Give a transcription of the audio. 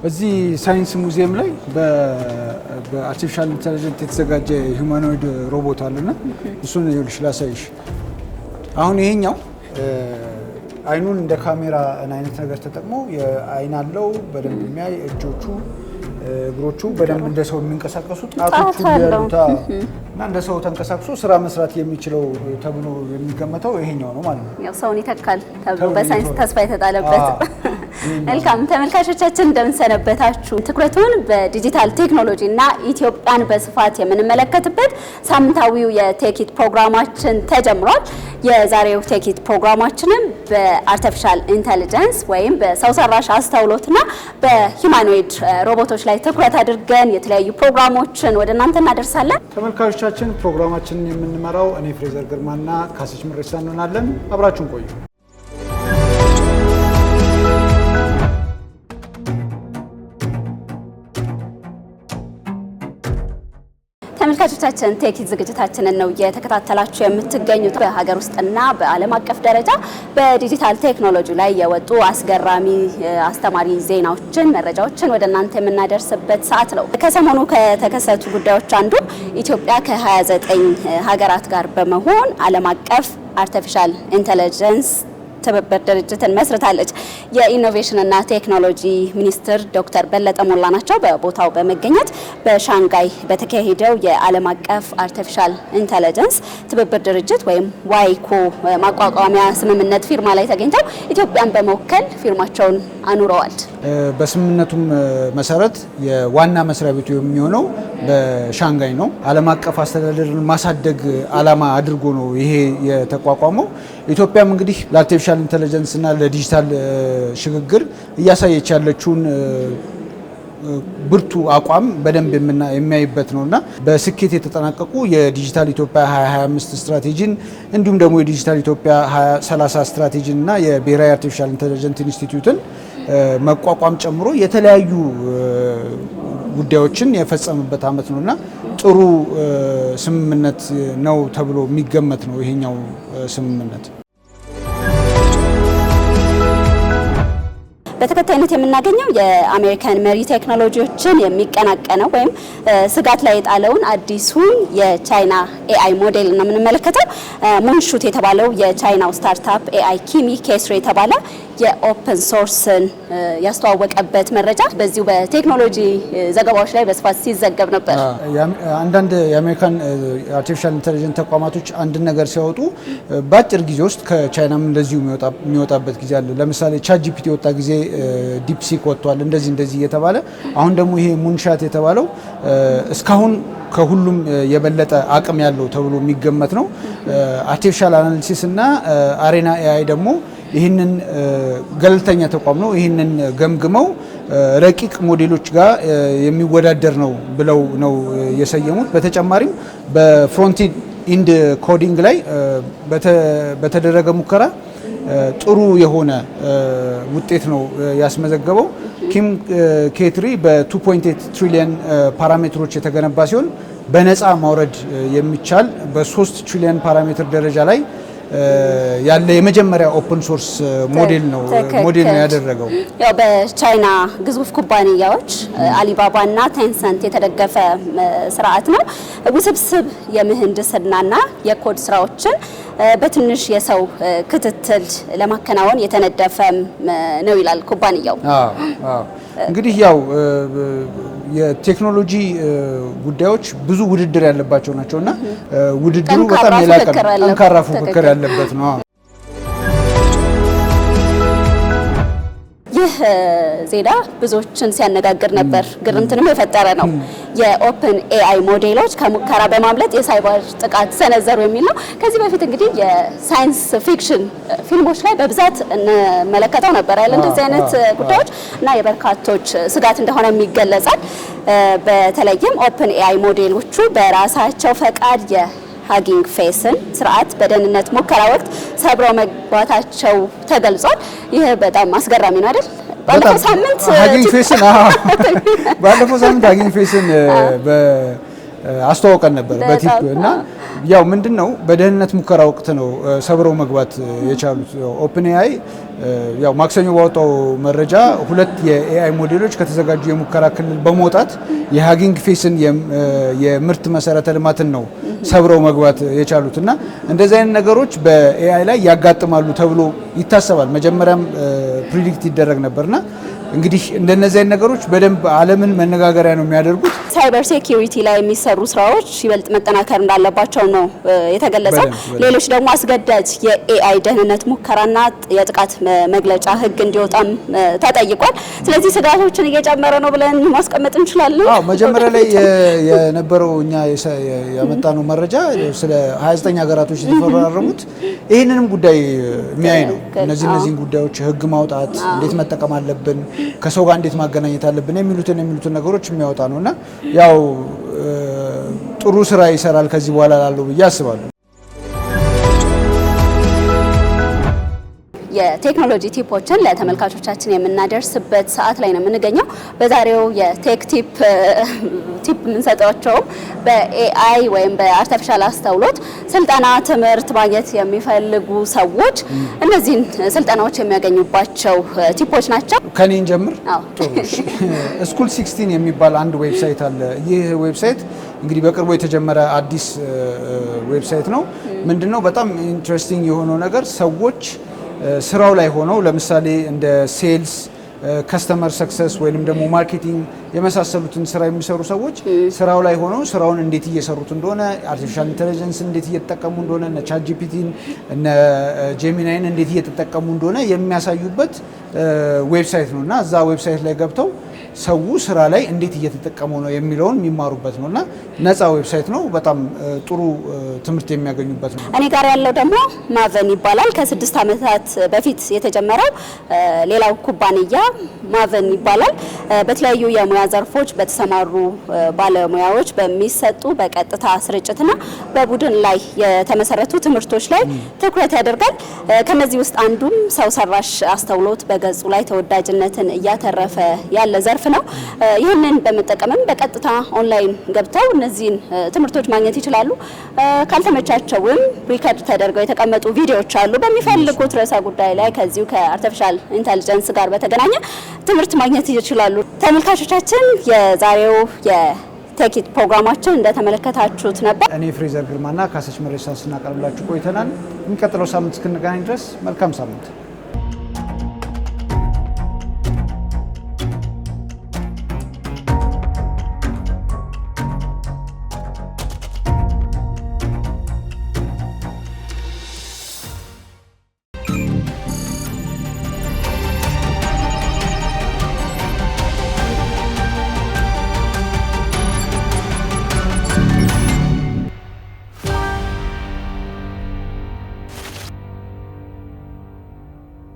እዚህ ሳይንስ ሙዚየም ላይ በአርቲፊሻል ኢንተለጀንስ የተዘጋጀ ሂዩማኖይድ ሮቦት አለና እሱን ይኸውልሽ ላሳይሽ። አሁን ይሄኛው አይኑን እንደ ካሜራ አይነት ነገር ተጠቅሞ የአይን አለው በደንብ የሚያይ እጆቹ እግሮቹ በደንብ እንደ ሰው የሚንቀሳቀሱ ጣቶቹ ያሉታ እና እንደ ሰው ተንቀሳቅሶ ስራ መስራት የሚችለው ተብሎ የሚገመተው ይሄኛው ነው ማለት ነው። ያው ሰውን ይተካል ተብሎ በሳይንስ ተስፋ የተጣለበት። መልካም ተመልካቾቻችን እንደምን ሰነበታችሁ? ትኩረቱን በዲጂታል ቴክኖሎጂ እና ኢትዮጵያን በስፋት የምንመለከትበት ሳምንታዊው የቴክኢት ፕሮግራማችን ተጀምሯል። የዛሬው ቴክኢት ፕሮግራማችንም በአርቲፊሻል ኢንተለጀንስ ወይም በሰው ሰራሽ አስተውሎትና በሂዩማኖይድ ሮቦቶች ላይ ትኩረት አድርገን የተለያዩ ፕሮግራሞችን ወደ እናንተ እናደርሳለን። ተመልካቾቻችን ፕሮግራማችንን የምንመራው እኔ ፍሬዘር ግርማና ካሰች ምሬሳ እንሆናለን። አብራችሁን ቆዩ። ተመልካቾቻችን ቴክኢት ዝግጅታችንን ነው እየተከታተላችሁ የምትገኙት። በሀገር ውስጥና በዓለም አቀፍ ደረጃ በዲጂታል ቴክኖሎጂ ላይ የወጡ አስገራሚ አስተማሪ ዜናዎችን፣ መረጃዎችን ወደ እናንተ የምናደርስበት ሰዓት ነው። ከሰሞኑ ከተከሰቱ ጉዳዮች አንዱ ኢትዮጵያ ከ29 ሀገራት ጋር በመሆን ዓለም አቀፍ አርቲፊሻል ኢንተለጀንስ ትብብር ድርጅትን መስርታለች። የኢኖቬሽንና ቴክኖሎጂ ሚኒስትር ዶክተር በለጠ ሞላ ናቸው በቦታው በመገኘት በሻንጋይ በተካሄደው የዓለም አቀፍ አርቲፊሻል ኢንተለጀንስ ትብብር ድርጅት ወይም ዋይኮ ማቋቋሚያ ስምምነት ፊርማ ላይ ተገኝተው ኢትዮጵያን በመወከል ፊርማቸውን አኑረዋል። በስምምነቱም መሰረት የዋና መስሪያ ቤቱ የሚሆነው በሻንጋይ ነው። ዓለም አቀፍ አስተዳደርን ማሳደግ ዓላማ አድርጎ ነው ይሄ የተቋቋመው። ኢትዮጵያም እንግዲህ ለአርቲፊሻል ኢንተለጀንስ እና ለዲጂታል ሽግግር እያሳየች ያለችውን ብርቱ አቋም በደንብ የሚያይበት ነውና በስኬት የተጠናቀቁ የዲጂታል ኢትዮጵያ 2025 ስትራቴጂን እንዲሁም ደግሞ የዲጂታል ኢትዮጵያ 2030 ስትራቴጂን እና የብሔራዊ አርቲፊሻል ኢንተለጀንስ ኢንስቲትዩትን መቋቋም ጨምሮ የተለያዩ ጉዳዮችን የፈጸመበት ዓመት ነውና ጥሩ ስምምነት ነው ተብሎ የሚገመት ነው ይሄኛው ስምምነት። በተከታይነት የምናገኘው የአሜሪካን መሪ ቴክኖሎጂዎችን የሚቀናቀነው ወይም ስጋት ላይ የጣለውን አዲሱን የቻይና ኤአይ ሞዴል ነው የምንመለከተው። ሙንሹት የተባለው የቻይናው ስታርታፕ ኤአይ ኪሚ ኬስሪ የተባለ የኦፕን ሶርስን ያስተዋወቀበት መረጃ በዚሁ በቴክኖሎጂ ዘገባዎች ላይ በስፋት ሲዘገብ ነበር። አንዳንድ የአሜሪካን አርቲፊሻል ኢንተለጀንስ ተቋማቶች አንድ ነገር ሲያወጡ በአጭር ጊዜ ውስጥ ከቻይናም እንደዚሁ የሚወጣበት ጊዜ አለ። ለምሳሌ ቻትጂፒቲ የወጣ ጊዜ ዲፕሲክ ወጥቷል፣ እንደዚህ እየተባለ አሁን ደግሞ ይሄ ሙንሻት የተባለው እስካሁን ከሁሉም የበለጠ አቅም ያለው ተብሎ የሚገመት ነው። አርቲፊሻል አናሊሲስ እና አሬና ኤአይ ደግሞ ይህንን ገለልተኛ ተቋም ነው። ይህንን ገምግመው ረቂቅ ሞዴሎች ጋር የሚወዳደር ነው ብለው ነው የሰየሙት። በተጨማሪም በፍሮንት ኢንድ ኮዲንግ ላይ በተደረገ ሙከራ ጥሩ የሆነ ውጤት ነው ያስመዘገበው። ኪም ኬትሪ በ2.8 ትሪሊየን ፓራሜትሮች የተገነባ ሲሆን በነፃ ማውረድ የሚቻል በ3 ትሪሊየን ፓራሜትር ደረጃ ላይ ያለ የመጀመሪያ ኦፕን ሶርስ ሞዴል ነው ያደረገው። ያው በቻይና ግዙፍ ኩባንያዎች አሊባባ እና ቴንሰንት የተደገፈ ስርዓት ነው። ውስብስብ የምህንድስናና የኮድ ስራዎችን በትንሽ የሰው ክትትል ለማከናወን የተነደፈ ነው ይላል ኩባንያው። እንግዲህ ያው የቴክኖሎጂ ጉዳዮች ብዙ ውድድር ያለባቸው ናቸውና ውድድሩ በጣም የላቀ ጠንካራ ፉክክር ያለበት ነው። ይህ ዜና ብዙዎችን ሲያነጋግር ነበር፣ ግርምትንም የፈጠረ ነው። የኦፕን ኤአይ ሞዴሎች ከሙከራ በማምለጥ የሳይበር ጥቃት ሰነዘሩ የሚል ነው። ከዚህ በፊት እንግዲህ የሳይንስ ፊክሽን ፊልሞች ላይ በብዛት እንመለከተው ነበር ያለ እንደዚህ አይነት ጉዳዮች እና የበርካቶች ስጋት እንደሆነ ይገለጻል። በተለይም ኦፕን ኤአይ ሞዴሎቹ በራሳቸው ፈቃድ ሃጊንግ ፌስን ስርዓት በደህንነት ሙከራ ወቅት ሰብረው መግባታቸው ተገልጿል። ይህ በጣም አስገራሚ ነው አይደል? ባለፈው ሳምንት ሃጊንግ ፌስን አስተዋውቀን ነበር በቲፕ እና ያው ምንድነው በደህንነት ሙከራ ወቅት ነው ሰብረው መግባት የቻሉት። ኦፕን ኤአይ ያው ማክሰኞ ባወጣው መረጃ 2 የኤአይ ሞዴሎች ከተዘጋጁ የሙከራ ክልል በመውጣት የሃጊንግ ፌስን የምርት መሰረተ ልማትን ነው ሰብረው መግባት የቻሉት እና እንደዚህ አይነት ነገሮች በኤአይ ላይ ያጋጥማሉ ተብሎ ይታሰባል። መጀመሪያም ፕሪዲክት ይደረግ ነበርና እንግዲህ እንደነዚህ አይነት ነገሮች በደንብ ዓለምን መነጋገሪያ ነው የሚያደርጉት። ሳይበር ሴኩሪቲ ላይ የሚሰሩ ስራዎች ይበልጥ መጠናከር እንዳለባቸው ነው የተገለጸው። ሌሎች ደግሞ አስገዳጅ የኤአይ ደህንነት ሙከራና የጥቃት መግለጫ ህግ እንዲወጣም ተጠይቋል። ስለዚህ ስጋቶችን እየጨመረ ነው ብለን ማስቀመጥ እንችላለን። መጀመሪያ ላይ የነበረው እኛ ያመጣነው መረጃ ስለ 29 ሀገራቶች የተፈራረሙት ይህንንም ጉዳይ የሚያይ ነው። እነዚህን ጉዳዮች ህግ ማውጣት፣ እንዴት መጠቀም አለብን፣ ከሰው ጋር እንዴት ማገናኘት አለብን የሚሉትን ነገሮች የሚያወጣ ነውና ያው ጥሩ ስራ ይሰራል ከዚህ በኋላ ላለው ብዬ አስባለሁ። የቴክኖሎጂ ቲፖችን ለተመልካቾቻችን የምናደርስበት ሰዓት ላይ ነው የምንገኘው። በዛሬው የቴክ ቲፕ የምንሰጣቸው በኤአይ ወይም በአርቲፊሻል አስተውሎት ስልጠና ትምህርት ማግኘት የሚፈልጉ ሰዎች እነዚህን ስልጠናዎች የሚያገኙባቸው ቲፖች ናቸው። ከኔን ጀምር። ስኩል 16 የሚባል አንድ ዌብሳይት አለ። ይህ ዌብሳይት እንግዲህ በቅርቡ የተጀመረ አዲስ ዌብሳይት ነው። ምንድነው በጣም ኢንትረስቲንግ የሆነው ነገር ሰዎች ስራው ላይ ሆነው ለምሳሌ እንደ ሴልስ፣ ከስተመር ሰክሰስ ወይንም ደግሞ ማርኬቲንግ የመሳሰሉትን ስራ የሚሰሩ ሰዎች ስራው ላይ ሆነው ስራውን እንዴት እየሰሩት እንደሆነ አርቲፊሻል ኢንተለጀንስ እንዴት እየተጠቀሙ እንደሆነ እነ ቻት ጂፒቲን እነ ጄሚናይን እንዴት እየተጠቀሙ እንደሆነ የሚያሳዩበት ዌብሳይት ነውና እዛ ዌብሳይት ላይ ገብተው ሰው ስራ ላይ እንዴት እየተጠቀሙ ነው የሚለውን የሚማሩበት ነውና ነፃ ዌብሳይት ነው። በጣም ጥሩ ትምህርት የሚያገኙበት ነው። እኔ ጋር ያለው ደግሞ ማቨን ይባላል። ከ6 ዓመታት በፊት የተጀመረው ሌላው ኩባንያ ማቨን ይባላል። በተለያዩ የሙያ ዘርፎች በተሰማሩ ባለሙያዎች በሚሰጡ በቀጥታ ስርጭትና በቡድን ላይ የተመሰረቱ ትምህርቶች ላይ ትኩረት ያደርጋል። ከነዚህ ውስጥ አንዱም ሰው ሰራሽ አስተውሎት በገጹ ላይ ተወዳጅነትን እያተረፈ ያለ ዘርፍ ነው። ይህንን በመጠቀምም በቀጥታ ኦንላይን ገብተው እነዚህን ትምህርቶች ማግኘት ይችላሉ። ካልተመቻቸውም ሪከርድ ተደርገው የተቀመጡ ቪዲዮዎች አሉ። በሚፈልጉት ርዕሰ ጉዳይ ላይ ከዚሁ ከአርቲፊሻል ኢንተለጀንስ ጋር በተገናኘ ትምህርት ማግኘት ይችላሉ። ተመልካቾቻችን የዛሬው የቴክ ኢት ፕሮግራማችን እንደተመለከታችሁት ነበር። እኔ ፍሬዘር ግርማና ካሰች መረጃ ስናቀርብላችሁ ቆይተናል። የሚቀጥለው ሳምንት እስክንገናኝ ድረስ መልካም ሳምንት።